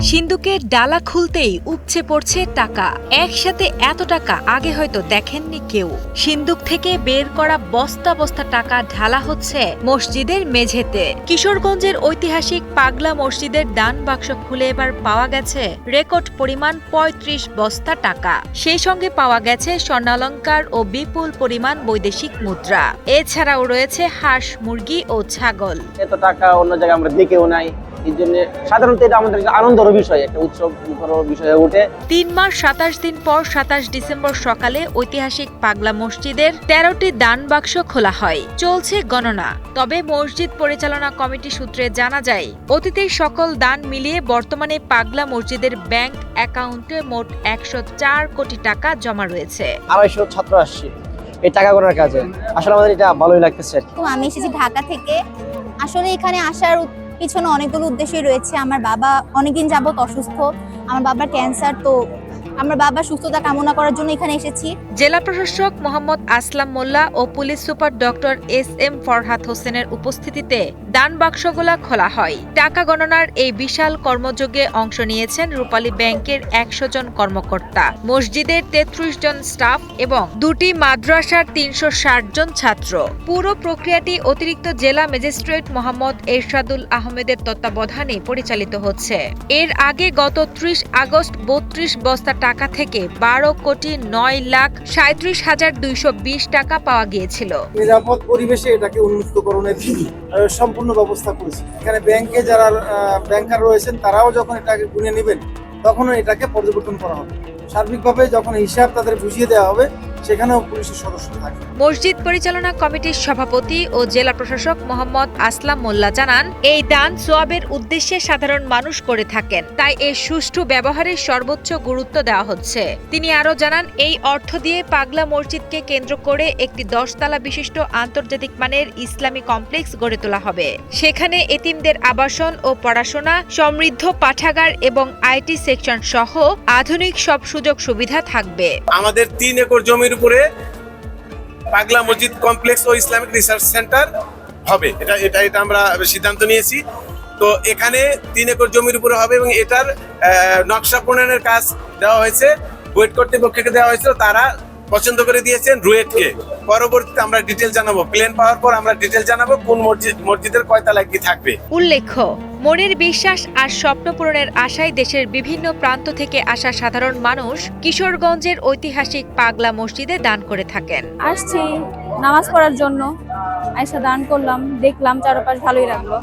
সিন্দুকের ডালা খুলতেই উপচে পড়ছে টাকা। একসাথে এত টাকা আগে হয়তো দেখেননি কেউ। সিন্দুক থেকে বের করা বস্তা বস্তা টাকা ঢালা হচ্ছে মসজিদের মেঝেতে। কিশোরগঞ্জের ঐতিহাসিক পাগলা মসজিদের দান বাক্স খুলে এবার পাওয়া গেছে রেকর্ড পরিমাণ ৩৫ বস্তা টাকা। সেই সঙ্গে পাওয়া গেছে স্বর্ণালংকার ও বিপুল পরিমাণ বৈদেশিক মুদ্রা। এছাড়াও রয়েছে হাঁস, মুরগি ও ছাগল। এত টাকা অন্য জায়গায় আমরা দেখেও নাই। এই জন্য সাধারণত এটা আমাদের আনন্দের বিষয়, একটা উৎসব বিষয় হয়ে ওঠে। ৩ মাস ২৭ দিন পর ২৭ ডিসেম্বর সকালে ঐতিহাসিক পাগলা মসজিদের ১৩টি দান বাক্স খোলা হয়। চলছে গণনা। তবে মসজিদ পরিচালনা কমিটি সূত্রে জানা যায়, অতীতের সকল দান মিলিয়ে বর্তমানে পাগলা মসজিদের ব্যাংক অ্যাকাউন্টে মোট ১০৪ কোটি টাকা জমা রয়েছে। ২৫০ ছাত্র আসছে এই টাকা গণার কাজে। আসলে আমাদের এটা ভালোই লাগতেছে। তো আমি এসেছি ঢাকা থেকে। আসলে এখানে আসার পিছনে অনেকগুলো উদ্দেশ্যই রয়েছে। আমার বাবা অনেকদিন যাবত অসুস্থ, আমার বাবার ক্যান্সার। তো আমার বাবার সুস্থতা কামনা করার জন্য এখানে এসেছি। জেলা প্রশাসক মোহাম্মদ আসলাম মোল্লা ও police super doctor SM. Farhad হোসেনের উপস্থিতিতে দান বাক্সগুলা খোলা হয়। টাকা গণনার এই বিশাল কর্মযজ্ঞে অংশ নিয়েছেন রূপালী ব্যাংকের ১০০ জন কর্মকর্তা, মসজিদের ৩৩ জন স্টাফ এবং ২টি মাদ্রাসার ৩৬০ জন ছাত্র। পুরো প্রক্রিয়াটি অতিরিক্ত জেলা ম্যাজিস্ট্রেট মোহাম্মদ এরশাদুল আহমেদের তত্ত্বাবধানে পরিচালিত হচ্ছে। এর আগে গত ৩০ আগস্ট ৩২ বস্তা টাকা থেকে ১২,৯,৩৭,২২০ টাকা পাওয়া গিয়েছিল। নিরাপদ পরিবেশে এটাকে উন্মুক্তকরণের সম্পূর্ণ ব্যবস্থা করেছি। এখানে ব্যাংকে যারা ব্যাংকার রয়েছেন তারাও যখন এটাকে গুনে নেবেন তখন এটাকে পর্যবেক্ষণ করা হবে। সার্বিকভাবে যখন হিসাব তাদের বুঝিয়ে দেওয়া হবে সেখানেও পুলিশের সদস্য থাকে। মসজিদ পরিচালনা কমিটির সভাপতি ও জেলা প্রশাসক মোহাম্মদ আসলাম মোল্লা জানান, এই দান সোয়াবের উদ্দেশ্যে সাধারণ মানুষ করে থাকেন, তাই এর সুষ্ঠু ব্যবহারের সর্বোচ্চ গুরুত্ব দেওয়া হচ্ছে। তিনি আরও জানান, এই অর্থ দিয়ে পাগলা মসজিদকে কেন্দ্র করে একটি ১০ তলা বিশিষ্ট আন্তর্জাতিক মানের ইসলামী কমপ্লেক্স গড়ে তোলা হবে। সেখানে এতিমদের আবাসন ও পড়াশোনা, সমৃদ্ধ পাঠাগার এবং আইটি সেকশন সহ আধুনিক সব সুযোগ সুবিধা থাকবে। আমাদের ৩ একর জমির উপরে পাগলা মসজিদ কমপ্লেক্স ও ইসলামিক রিসার্চ সেন্টার হবে। এটা আমরা সিদ্ধান্ত নিয়েছি। তো এখানে ৩ একর জমির উপরে হবে এবং এটার নকশা প্রণয়নের কাজ দেওয়া হয়েছে, বুয়েট কর্তৃপক্ষকে দেওয়া হয়েছিল, তারা পছন্দ করে দিয়েছেন রুয়েটকে। পরবর্তীতে আমরা ডিটেল জানাবো, প্ল্যান পাওয়ার পর আমরা ডিটেল জানাবো কোন মসজিদের কয়তলায় কি থাকবে। উল্লেখ্য, মনের বিশ্বাস আর স্বপ্ন পূরণের আশায় দেশের বিভিন্ন প্রান্ত থেকে আসা সাধারণ মানুষ কিশোরগঞ্জের ঐতিহাসিক পাগলা মসজিদে দান করে থাকেন। আসছি নামাজ পড়ার জন্য, আয়সা দান করলাম, দেখলাম চারপাশ ভালোই লাগলো।